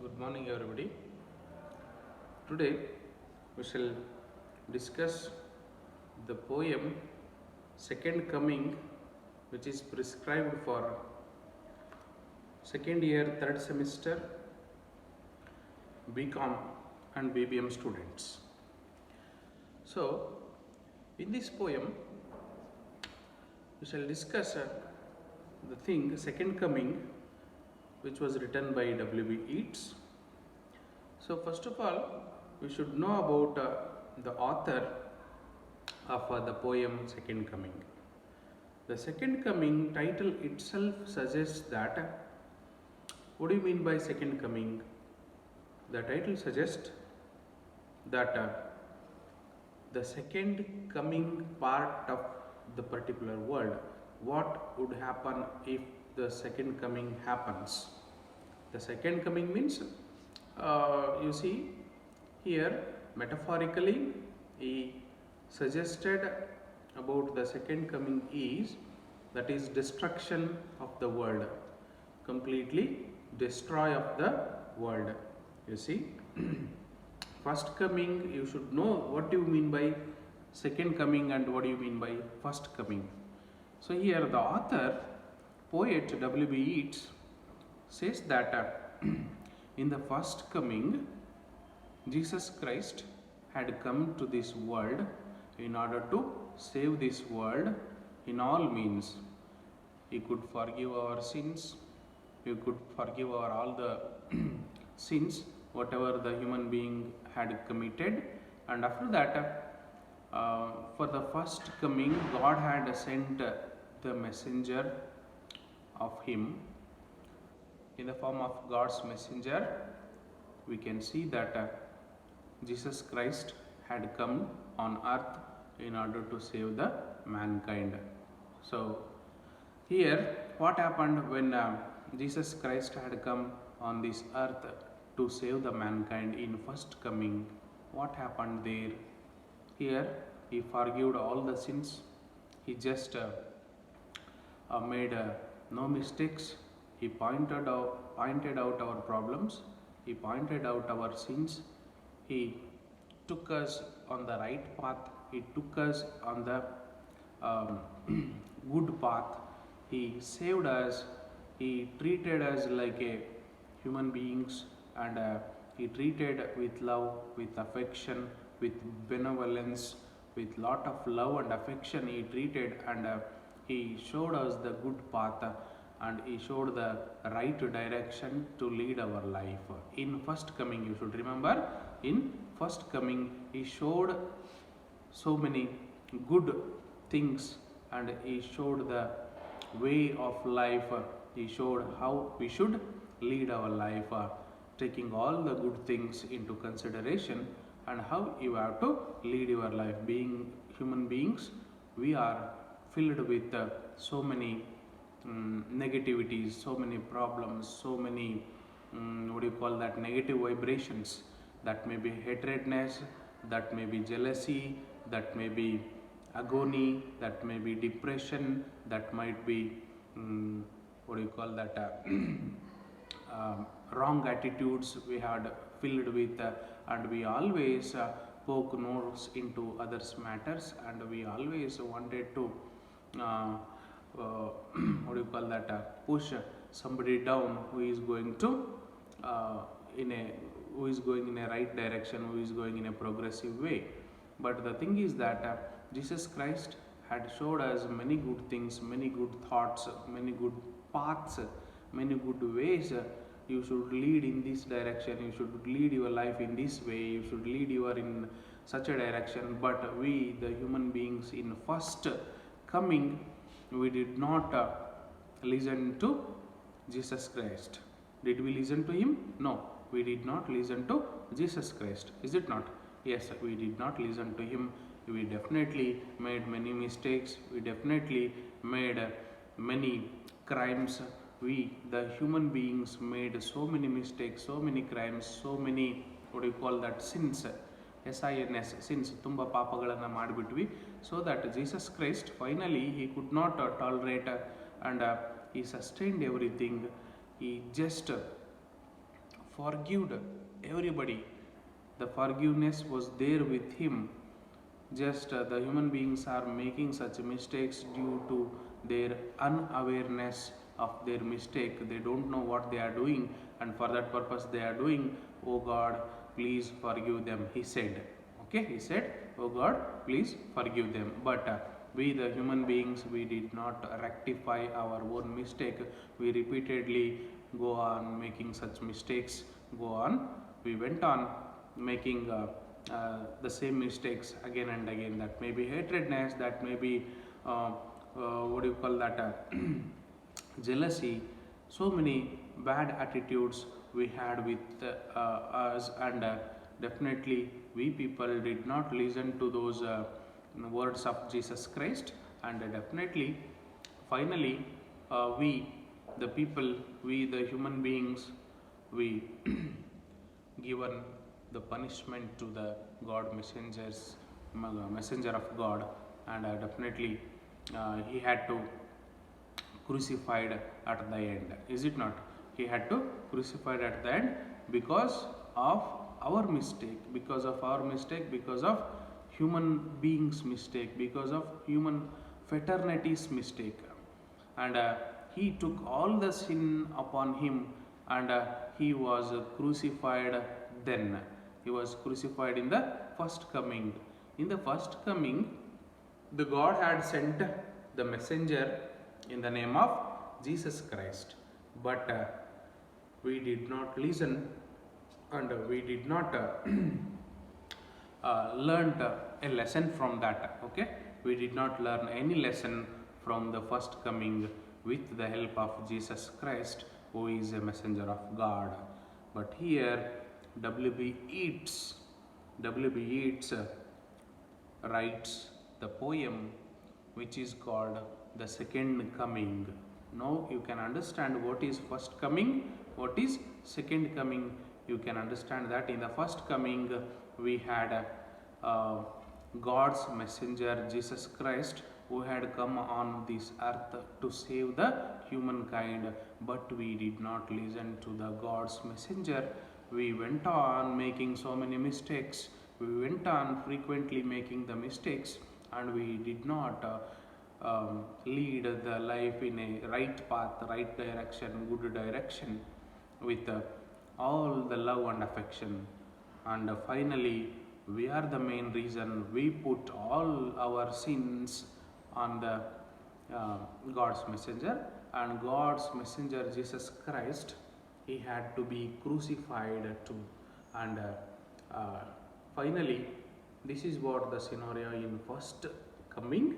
Good morning, everybody. Today we shall discuss the poem Second Coming, which is prescribed for second year, third semester BCom and BBM students. So, in this poem, we shall discuss the thing Second Coming, which was written by W.B. Yeats. So first of all, we should know about the author of the poem Second Coming. The Second Coming title itself suggests that what do you mean by Second Coming? The title suggests that the second coming part of the particular world, what would happen if the second coming happens? The second coming means you see here metaphorically he suggested about the second coming is that is destruction of the world, completely destroy of the world. You see, first coming, you should know what do you mean by second coming and what do you mean by first coming. So here the author, poet W.B. Yeats says that in the first coming, Jesus Christ had come to this world in order to save this world in all means. He could forgive our sins, He could forgive our all the sins, whatever the human being had committed, and after that, for the first coming, God had sent the messenger of Him. In the form of God's messenger, we can see that Jesus Christ had come on earth in order to save the mankind. So here what happened when Jesus Christ had come on this earth to save the mankind in first coming? What happened there? Here He forgave all the sins. He just made no mistakes. He pointed out our problems. He pointed out our sins. He took us on the right path. He took us on the good path. He saved us. He treated us like a human beings, and He treated with love, with affection, with benevolence, with lot of love and affection He treated, and He showed us the good path, and He showed the right direction to lead our life. In first coming, you should remember, in first coming He showed so many good things, and He showed the way of life. He showed how we should lead our life, taking all the good things into consideration, and how you have to lead your life. Being human beings, we are filled with so many negativities, so many problems, so many negative vibrations. That may be hatredness, that may be jealousy, that may be agony, that may be depression, that might be wrong attitudes we had filled with, and we always poke nose into others' matters, and we always wanted to push somebody down who is going to who is going in a right direction, who is going in a progressive way. But the thing is that Jesus Christ had showed us many good things, many good thoughts, many good paths, many good ways. You should lead in this direction, you should lead your life in this way, you should lead your in such a direction. But we, the human beings, in first coming, we did not listen to Jesus Christ. Did we listen to Him? No, we did not listen to Jesus Christ. Is it not? Yes, we did not listen to Him. We definitely made many mistakes. We definitely made many crimes. We, the human beings, made so many mistakes, so many crimes, so many sins. SINS, sins, tumba papagalana madibitvi. So that Jesus Christ finally He could not tolerate, and He sustained everything. He just forgived everybody. The forgiveness was there with him. Just the human beings are making such mistakes due to their unawareness of their mistake. They don't know what they are doing, and for that purpose they are doing. Oh God, please forgive them, he said. Okay, he said, oh God, please forgive them. But we, the human beings, we did not rectify our own mistake. We repeatedly go on making such mistakes. Go on. We went on making the same mistakes again and again. That may be hatredness, that may be what do you call that, jealousy. So many bad attitudes we had with us, and definitely we people did not listen to those words of Jesus Christ, and definitely finally we the people, we the human beings, we given the punishment to the God messenger of God, and definitely he had to crucified at the end. Is it not? He had to crucified at the end because of our mistake, because of our mistake, because of human beings' mistake, because of human fraternity's mistake. And he took all the sin upon him, and he was crucified then. He was crucified in the first coming. In the first coming, the God had sent the messenger in the name of Jesus Christ, but we did not listen, and we did not learned a lesson from that. Okay, we did not learn any lesson from the first coming with the help of Jesus Christ, who is a messenger of God. But here W.B. Yeats writes the poem which is called The Second Coming. Now you can understand what is first coming, what is second coming. You can understand that in the first coming we had God's messenger Jesus Christ, who had come on this earth to save the humankind, but we did not listen to the God's messenger. We went on making so many mistakes. We went on frequently making the mistakes, and we did not lead the life in a right path, right direction, good direction, with all the love and affection. And finally, we are the main reason. We put all our sins on the God's messenger, and God's messenger Jesus Christ, he had to be crucified too. And finally, this is what the scenario in first coming.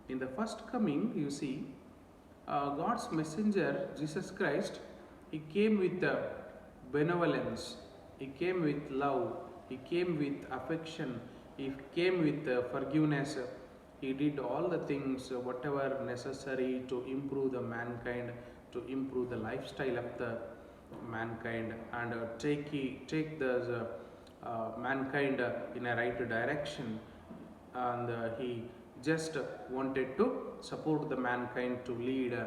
In the first coming, you see, God's messenger Jesus Christ, he came with benevolence, he came with love, he came with affection, he came with forgiveness. He did all the things whatever necessary to improve the mankind, to improve the lifestyle of the mankind, and take the mankind in a right direction. And he just wanted to support the mankind to lead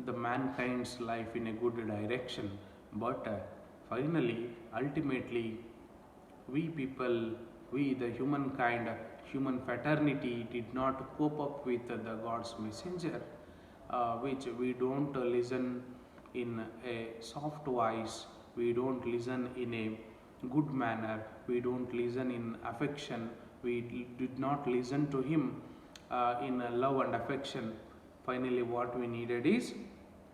the mankind's life in a good direction. But finally, ultimately, we people, we the humankind, human fraternity did not cope up with the God's messenger, which we don't listen in a soft voice, we don't listen in a good manner, we don't listen in affection, we did not listen to him in love and affection. Finally, what we needed is,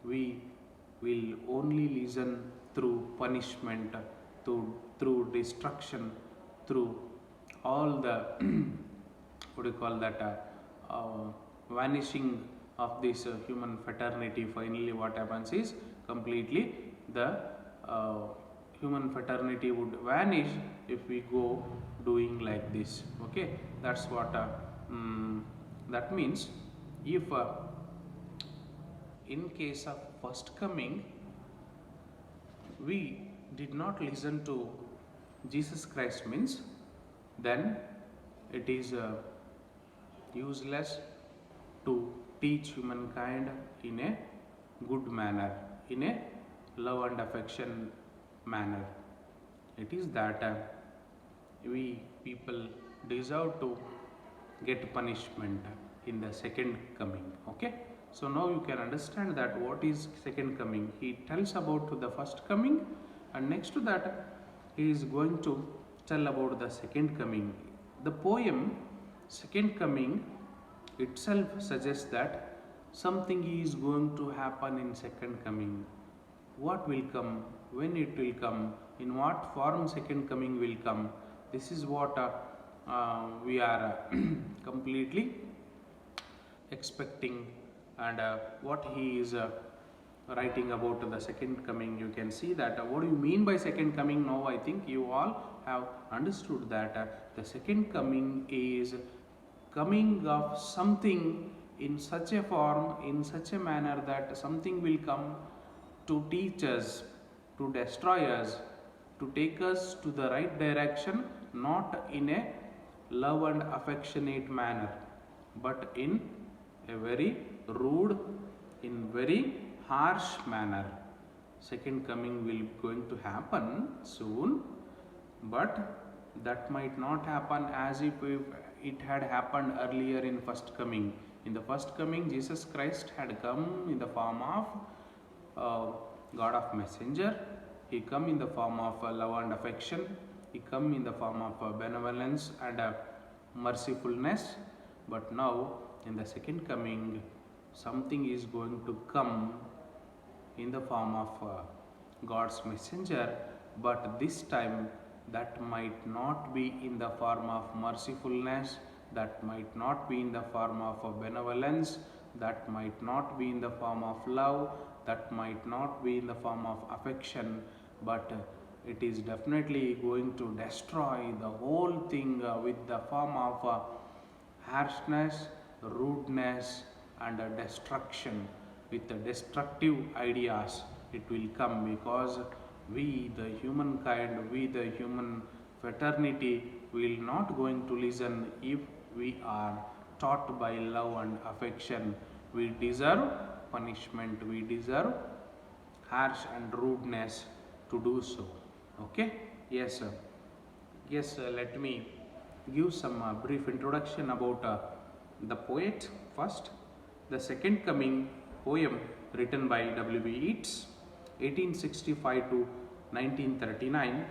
we will only listen through punishment, through destruction, through all the what do you call that, vanishing of this human fraternity. Finally, what happens is, completely the human fraternity would vanish if we go doing like this. Okay, that's what that means. If in case of first coming we did not listen to Jesus Christ, means then it is useless to teach humankind in a good manner, in a love and affection manner. It is that we people deserve to get punishment in the second coming. Okay, so now you can understand that what is second coming. He tells about the first coming, and next to that he is going to tell about the second coming. The poem second coming itself suggests that something is going to happen in second coming. What will come, when it will come, in what form second coming will come, this is what we are completely expecting. And what he is writing about the second coming, you can see that what do you mean by second coming. Now I think you all have understood that the second coming is coming of something in such a form, in such a manner that something will come to teach us, to destroy us, to take us to the right direction, not in a love and affectionate manner, but in a very rude, in very harsh manner. Second coming will going to happen soon, but that might not happen as if it had happened earlier in first coming. In the first coming, Jesus Christ had come in the form of God of messenger. He come in the form of love and affection. He come in the form of benevolence and mercifulness. But now in the second coming, something is going to come in the form of God's messenger, but this time that might not be in the form of mercifulness, that might not be in the form of benevolence, that might not be in the form of love, that might not be in the form of affection, but it is definitely going to destroy the whole thing with the form of harshness, rudeness and destruction. With the destructive ideas it will come, because we the humankind, we the human fraternity will not going to listen if we are taught by love and affection. We deserve punishment, we deserve harsh and rudeness to do so. Okay, yes sir. Yes, let me give some brief introduction about the poet first. The Second Coming poem written by W.B. Yeats, 1865 to 1939.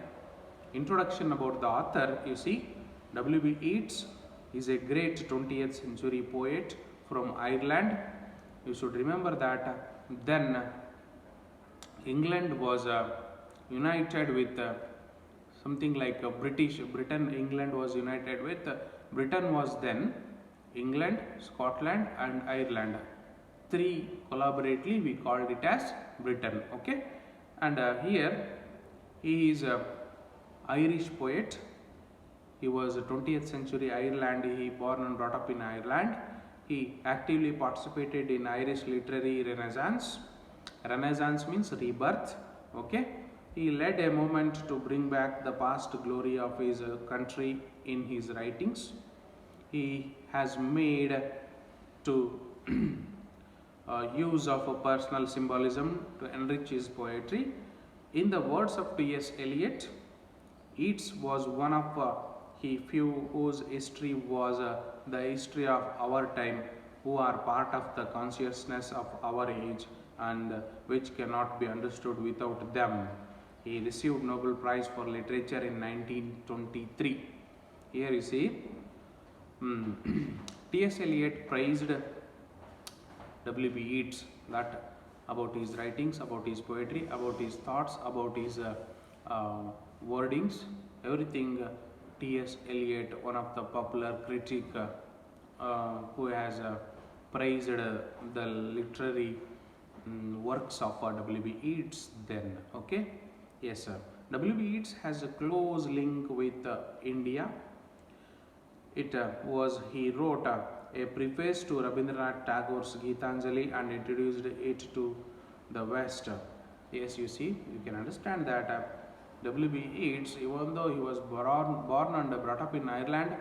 Introduction about the author, you see, W.B. Yeats is a great 20th century poet from Ireland. You should remember that then England was united with something like Britain. England was united with Britain was then England, Scotland and Ireland. Three collaboratively we called it as Britain. Okay, and here he is a Irish poet. He was a 20th century Ireland. He born and brought up in Ireland. He actively participated in Irish literary renaissance. Renaissance means rebirth. Okay, he led a movement to bring back the past glory of his country in his writings. He has made to use of a personal symbolism to enrich his poetry. In the words of T.S. Eliot, Yeats was one of he few whose history was the history of our time, who are part of the consciousness of our age and which cannot be understood without them. He received Nobel Prize for Literature in 1923. Here you see, T.S. Eliot praised W.B. Yeats that about his writings, about his poetry, about his thoughts, about his wordings, everything. T.S. Eliot, one of the popular critic who has praised the literary works of W.B. Yeats then. Okay, yes sir. W.B. Yeats has a close link with India. He wrote a preface to Rabindranath Tagore's Gitanjali and introduced it to the West. Yes, you see, you can understand that W.B. Yeats, even though he was born and brought up in Ireland,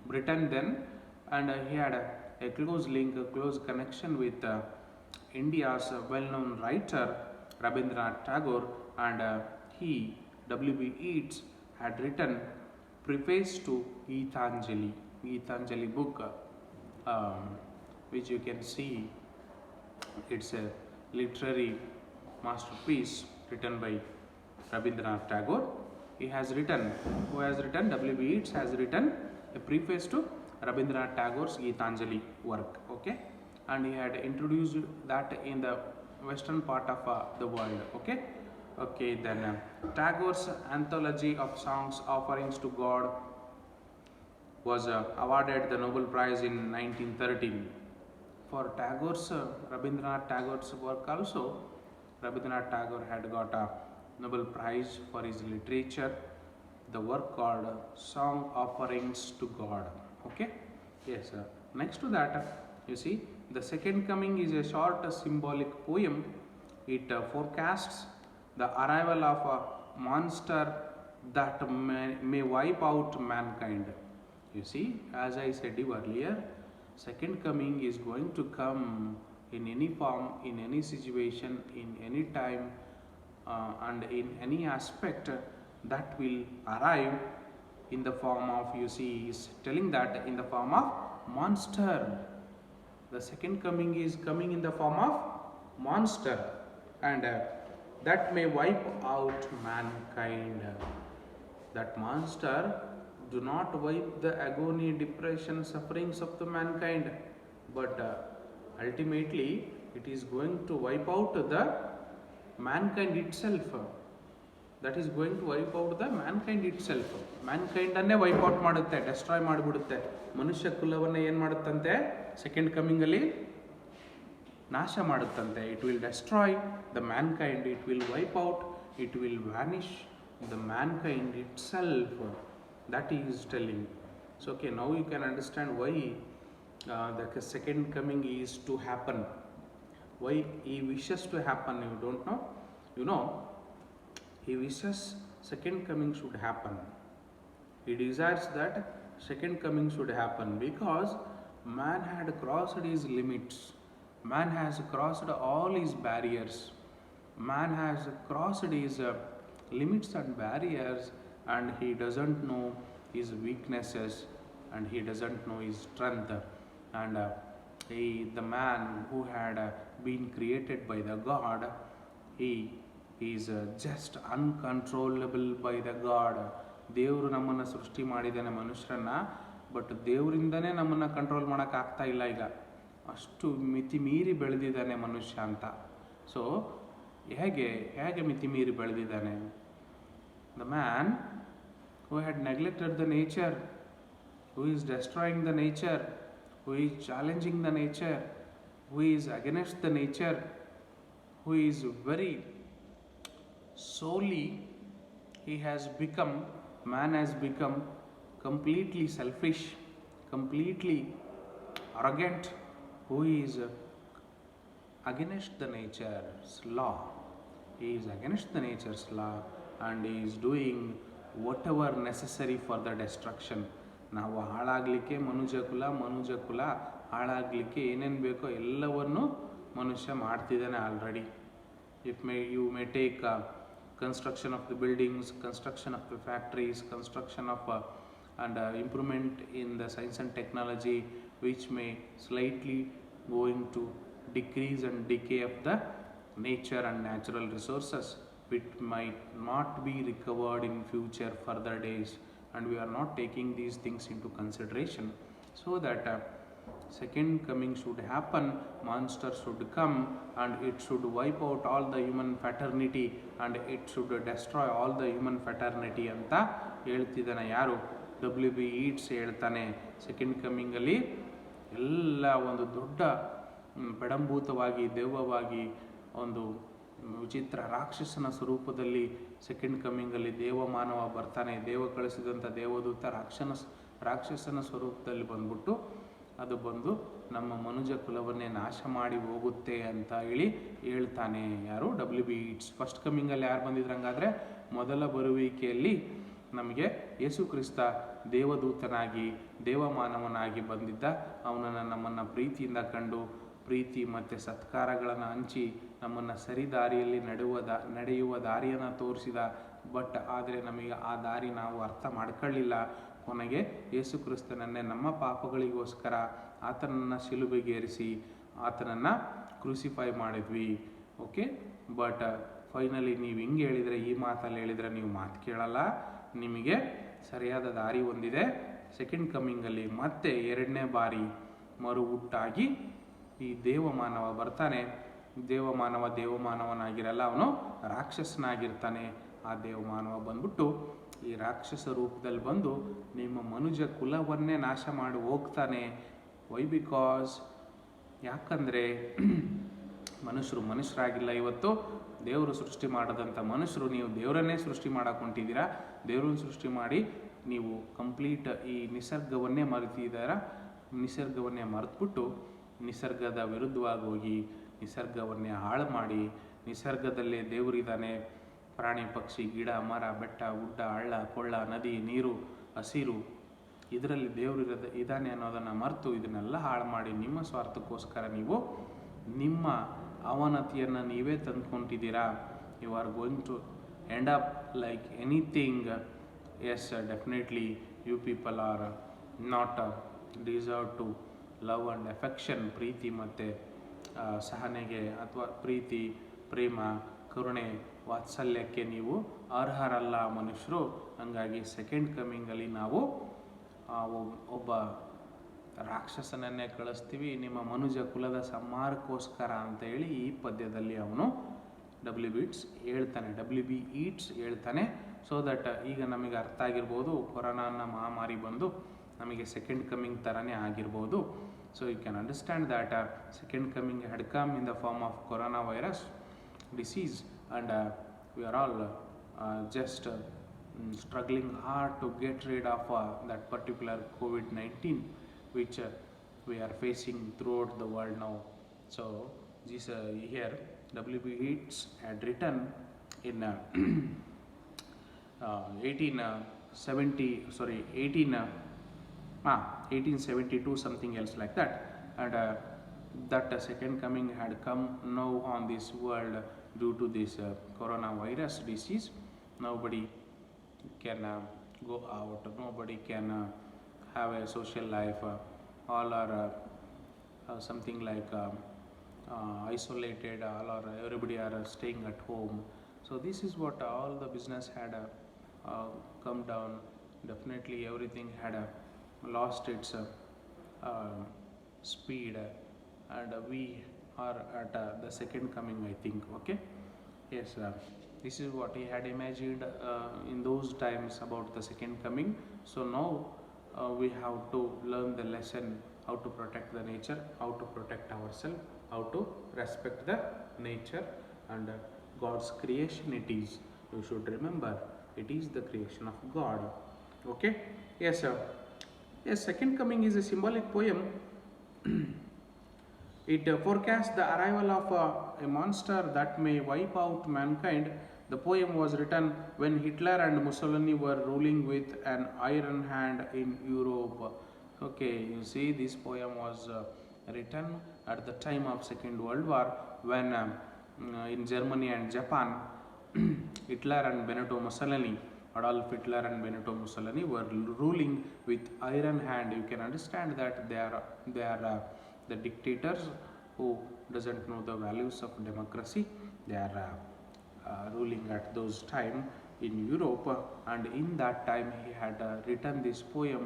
Britain then, and he had a close link, a close connection with India's well-known writer Rabindranath Tagore, and he, W.B. Yeats, had written preface to Geetanjali book, which you can see. It's a literary masterpiece written by Rabindranath Tagore. He has written, who has written? W.B. Yeats has written a preface to Rabindranath Tagore's Geetanjali work. Okay, and he had introduced that in the western part of the world. Okay, then Tagore's anthology of songs offerings to God was awarded the Nobel Prize in 1913. For Tagore's, Rabindranath Tagore's work also, Rabindranath Tagore had got a Nobel Prize for his literature, the work called Song Offerings to God. Okay, yes. Next to that, you see, the Second Coming is a short symbolic poem. It forecasts the arrival of a monster that may wipe out mankind. You see, as I said you earlier, Second Coming is going to come in any form, in any situation, in any time, and in any aspect that will arrive in the form of, you see, he is telling that in the form of monster. The Second Coming is coming in the form of monster, and that may wipe out mankind. That monster do not wipe the agony, depression, sufferings of the mankind, but ultimately it is going to wipe out the mankind itself. That is going to wipe out the mankind itself. Mankind ಅನ್ನೇ wipe out ಮಾಡುತ್ತೆ, destroy ಮಾಡಿಬಿಡುತ್ತೆ. ಮನುಷ್ಯ ಕುಲವನ್ನ ಏನು ಮಾಡುತ್ತಂತೆ? Second coming ಅಲ್ಲಿ ನಾಶ ಮಾಡುತ್ತಂತೆ. It will destroy the mankind, it will wipe out, it will vanish the mankind itself. That he is telling. So okay, now you can understand why the second coming is to happen. Why he wishes to happen, you don't know? You know, he wishes second coming should happen. He desires that second coming should happen because man had crossed his limits. Man has crossed all his barriers. Man has crossed his limits and barriers, and he doesn't know his weaknesses, and he doesn't know his strength. And the man who had been created by the God, he is just uncontrollable by the God. ದೇವರು ನಮ್ಮನ್ನು ಸೃಷ್ಟಿ ಮಾಡಿದ್ದಾನೆ ಮನುಷ್ಯರನ್ನ, but ದೇವರಿಂದನೇ ನಮ್ಮನ್ನು control ಮಾಡೋಕ್ಕಾಗ್ತಾ ಇಲ್ಲ ಈಗ. ಅಷ್ಟು ಮಿತಿ ಮೀರಿ ಬೆಳೆದಿದ್ದಾನೆ ಮನುಷ್ಯ ಅಂತ. ಸೊ ಹೇಗೆ ಮಿತಿ ಮೀರಿ ಬೆಳೆದಿದ್ದಾನೆ? The man who had neglected the nature, who is destroying the nature, who is challenging the nature, who is against the nature, who is very solely, man has become completely selfish, completely arrogant, who is against the nature's law. He is against the nature's law and he is doing whatever necessary for the destruction. ನಾವು ಹಾಳಾಗಲಿಕ್ಕೆ ಮನುಜ ಕುಲ ಹಾಳಾಗಲಿಕ್ಕೆ ಏನೇನು ಬೇಕೋ ಎಲ್ಲವನ್ನು ಮನುಷ್ಯ ಮಾಡ್ತಿದ್ದಾನೆ already. You may take construction of the buildings, construction of the factories, construction of and improvement in the science and technology, which may slightly going to decrease and decay of the nature and natural resources, which might not be recovered in future further days, and we are not taking these things into consideration. So that second coming should happen, monster should come, and it should wipe out all the human fraternity, and it should destroy all the human fraternity ಅಂತ ಹೇಳ್ತಿದ್ದಾನೆ. ಯಾರು? W.B. Yeats ಹೇಳ್ತಾನೆ. Second ಕಮಿಂಗಲ್ಲಿ ಎಲ್ಲ ಒಂದು ದೊಡ್ಡ ಪೆಡಂಭೂತವಾಗಿ ದೆವ್ವವಾಗಿ ಒಂದು ವಿಚಿತ್ರ ರಾಕ್ಷಸನ ಸ್ವರೂಪದಲ್ಲಿ ಸೆಕೆಂಡ್ ಕಮಿಂಗಲ್ಲಿ ದೇವಮಾನವ ಬರ್ತಾನೆ. ದೇವ ಕಳಿಸಿದಂಥ ದೇವದೂತ ರಾಕ್ಷಸನ ಸ್ವರೂಪದಲ್ಲಿ ಬಂದ್ಬಿಟ್ಟು ಅದು ಬಂದು ನಮ್ಮ ಮನುಜ ಕುಲವನ್ನೇ ನಾಶ ಮಾಡಿ ಹೋಗುತ್ತೆ ಅಂತ ಹೇಳ್ತಾನೆ. ಯಾರು? W.B. Yeats. ಫಸ್ಟ್ ಕಮಿಂಗಲ್ಲಿ ಯಾರು ಬಂದಿದ್ರು ಹಂಗಾದ್ರೆ? ಮೊದಲ ಬರುವಿಕೆಯಲ್ಲಿ ನಮಗೆ ಯೇಸು ಕ್ರಿಸ್ತ ದೇವದೂತನಾಗಿ ದೇವಮಾನವನಾಗಿ ಬಂದಿದ್ದ. ಅವನನ್ನು ನಮ್ಮನ್ನು ಪ್ರೀತಿಯಿಂದ ಕಂಡು ಪ್ರೀತಿ ಮತ್ತು ಸತ್ಕಾರಗಳನ್ನು ಹಂಚಿ ನಮ್ಮನ್ನು ಸರಿ ದಾರಿಯಲ್ಲಿ ನಡೆಯುವ ದಾರಿಯನ್ನು ತೋರಿಸಿದ. ಬಟ್ ಆದರೆ ನಮಗೆ ಆ ದಾರಿ ನಾವು ಅರ್ಥ ಮಾಡ್ಕೊಳ್ಳಿಲ್ಲ. ಕೊನೆಗೆ ಯೇಸು ಕ್ರಿಸ್ತನನ್ನೇ ನಮ್ಮ ಪಾಪಗಳಿಗೋಸ್ಕರ ಆತನನ್ನು ಶಿಲುಬೆಗೇರಿಸಿ ಆತನನ್ನು ಕ್ರೂಸಿಫೈ ಮಾಡಿದ್ವಿ. ಓಕೆ, ಬಟ್ ಫೈನಲಿ ನೀವು ಹಿಂಗೆ ಹೇಳಿದರೆ, ಈ ಮಾತಲ್ಲಿ ಹೇಳಿದರೆ ನೀವು ಮಾತು ಕೇಳಲ್ಲ. ನಿಮಗೆ ಸರಿಯಾದ ದಾರಿ ಹೊಂದಿದೆ. ಸೆಕೆಂಡ್ ಕಮ್ಮಿಂಗಲ್ಲಿ ಮತ್ತೆ ಎರಡನೇ ಬಾರಿ ಮರು ಹುಟ್ಟಾಗಿ ಈ ದೇವಮಾನವ ಬರ್ತಾನೆ. ದೇವಮಾನವನಾಗಿರಲ್ಲ, ಅವನು ರಾಕ್ಷಸನಾಗಿರ್ತಾನೆ. ಆ ದೇವಮಾನವ ಬಂದ್ಬಿಟ್ಟು ಈ ರಾಕ್ಷಸ ರೂಪದಲ್ಲಿ ಬಂದು ನಿಮ್ಮ ಮನುಜ ಕುಲವನ್ನೇ ನಾಶ ಮಾಡಿ ಹೋಗ್ತಾನೆ. ವೈ? ಬಿಕಾಸ್ ಯಾಕಂದರೆ ಮನುಷ್ಯರಾಗಿಲ್ಲ. ಇವತ್ತು ದೇವರು ಸೃಷ್ಟಿ ಮಾಡೋದಂಥ ಮನುಷ್ಯರು, ನೀವು ದೇವರನ್ನೇ ಸೃಷ್ಟಿ ಮಾಡಕ್ಕೆ ಹೊಂಟಿದ್ದೀರಾ. ದೇವರನ್ನು ಸೃಷ್ಟಿ ಮಾಡಿ ನೀವು ಕಂಪ್ಲೀಟ್ ಈ ನಿಸರ್ಗವನ್ನೇ ನಿಸರ್ಗವನ್ನೇ ಮರೆತುಬಿಟ್ಟು ನಿಸರ್ಗದ ವಿರುದ್ಧವಾಗಿ ಹೋಗಿ ನಿಸರ್ಗವನ್ನೇ ಹಾಳು ಮಾಡಿ, ನಿಸರ್ಗದಲ್ಲೇ ದೇವರಿದ್ದಾನೆ, ಪ್ರಾಣಿ ಪಕ್ಷಿ ಗಿಡ ಮರ ಬೆಟ್ಟ ಗುಡ್ಡ ಹಳ್ಳ ಕೊಳ್ಳ ನದಿ ನೀರು ಹಸಿರು ಇದರಲ್ಲಿ ದೇವರು ಇದ್ದಾನೆ ಅನ್ನೋದನ್ನು ಮರೆತು ಇದನ್ನೆಲ್ಲ ಹಾಳು ಮಾಡಿ ನಿಮ್ಮ ಸ್ವಾರ್ಥಕ್ಕೋಸ್ಕರ ನೀವು ನಿಮ್ಮ ಅವನತಿಯನ್ನು ನೀವೇ ತಂದುಕೊಂಡಿದ್ದೀರಾ. You are going to end up like anything. Yes, definitely you people are not deserve to love and affection. ಪ್ರೀತಿ ಮತ್ತು ಸಹನೆಗೆ ಅಥವಾ ಪ್ರೀತಿ ಪ್ರೇಮ ಕರುಣೆ ವಾತ್ಸಲ್ಯಕ್ಕೆ ನೀವು ಅರ್ಹರಲ್ಲ ಮನುಷ್ಯರು. ಹಾಗಾಗಿ ಸೆಕೆಂಡ್ ಕಮ್ಮಿಂಗಲ್ಲಿ ನಾವು ಒಬ್ಬ ರಾಕ್ಷಸನನ್ನೇ ಕಳಿಸ್ತೀವಿ ನಿಮ್ಮ ಮನುಜ ಕುಲದ ಸಂಹಾರಕ್ಕೋಸ್ಕರ ಅಂತ ಹೇಳಿ ಈ ಪದ್ಯದಲ್ಲಿ ಅವನು ಡಬ್ಲ್ಯೂ ಬಿ ಈಟ್ಸ್ ಹೇಳ್ತಾನೆ. ಸೊ ದಟ್ ಈಗ ನಮಗೆ ಅರ್ಥ ಆಗಿರ್ಬೋದು, ಕೊರೋನಾ ಮಹಾಮಾರಿ ಬಂದು ನಮಗೆ ಸೆಕೆಂಡ್ ಕಮ್ಮಿಂಗ್ ಥರನೇ ಆಗಿರ್ಬೋದು. So you can understand that second coming had come in the form of corona virus disease, and we are all just struggling hard to get rid of that particular COVID-19 which we are facing throughout the world now. So this here W.B. Yeats had written in 1872, something else like that, and that second coming had come now on this world due to this coronavirus disease. Nobody can go out, nobody can have a social life, all are something like isolated, all are everybody are staying at home. So this is what all the business had come down. Definitely everything had lost its speed, and we are at the second coming, I think. Okay, yes, this is what he had imagined in those times about the second coming. So now we have to learn the lesson, how to protect the nature, how to protect ourselves, how to respect the nature and God's creation. It is, you should remember, it is the creation of God. Okay, yes sir. Yes, second coming is a symbolic poem. It forecasts the arrival of a monster that may wipe out mankind. The poem was written when Hitler and Mussolini were ruling with an iron hand in Europe. Okay, you see, this poem was written at the time of Second World War, when in Germany and Japan, Adolf Hitler and Benito Mussolini were ruling with iron hand. You can understand that they are the dictators who doesn't know the values of democracy. They are ruling at those time in Europe, and in that time he had written this poem.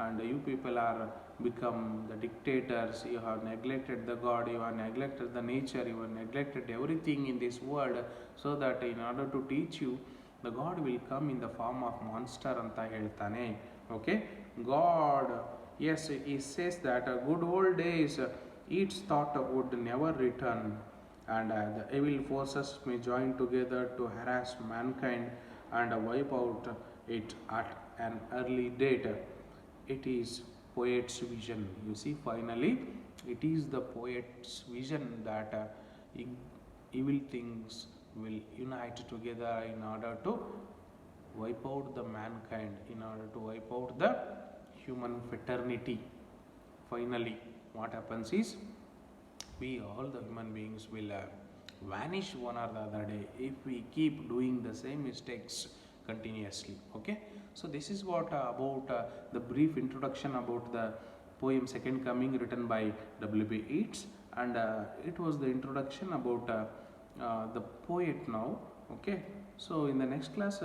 And you people are become the dictators. You have neglected the God, you have neglected the nature, you have neglected everything in this world, so that in order to teach you, the God will come in the form of monster anta heltane. Okay, God, yes, he says that good old days Yeats thought would never return, and the evil forces may join together to harass mankind and wipe out it at an early date. It is poet's vision. You see, finally it is the poet's vision that evil things will unite together in order to wipe out the mankind, in order to wipe out the human fraternity. Finally what happens is, we all the human beings will vanish one or the other day if we keep doing the same mistakes continuously. Okay, so this is what about the brief introduction about the poem Second Coming written by W.B. Yeats, and it was the introduction about the poet now. Okay, so in the next class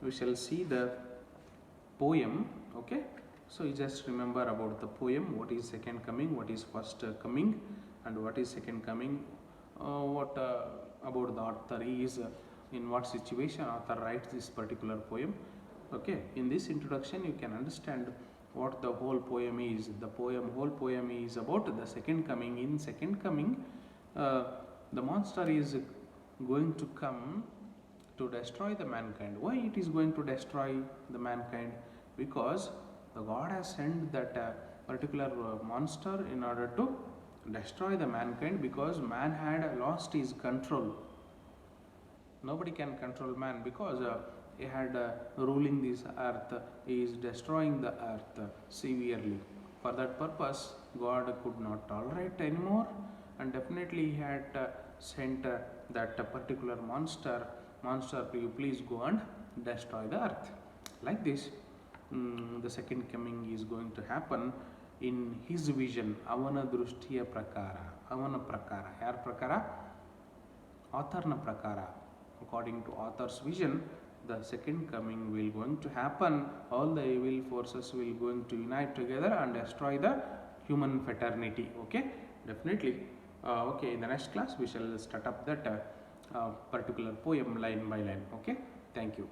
we shall see the poem. Okay, so you just remember about the poem, what is Second Coming, what is First Coming, and what is Second Coming, what about the author is, in what situation author writes this particular poem. Okay, in this introduction you can understand what the whole poem is. The whole poem is about the Second Coming. In Second Coming, the monster is going to come to destroy the mankind. Why it is going to destroy the mankind? Because the God has sent that particular monster in order to destroy the mankind, because man had lost his control. Nobody can control man because he had ruling this earth. He is destroying the earth severely. For that purpose, God could not tolerate anymore, and definitely he had sent that particular monster, you please go and destroy the earth. Like this, the Second Coming is going to happen in his vision. Avana Drushtiya Prakara. Avana Prakara. Yar Prakara? Authorna Prakara. According to author's vision, the Second Coming will going to happen. All the evil forces will going to unite together and destroy the human fraternity. Okay, definitely. Okay, in the next class we shall start up that particular poem line by line. Okay, thank you.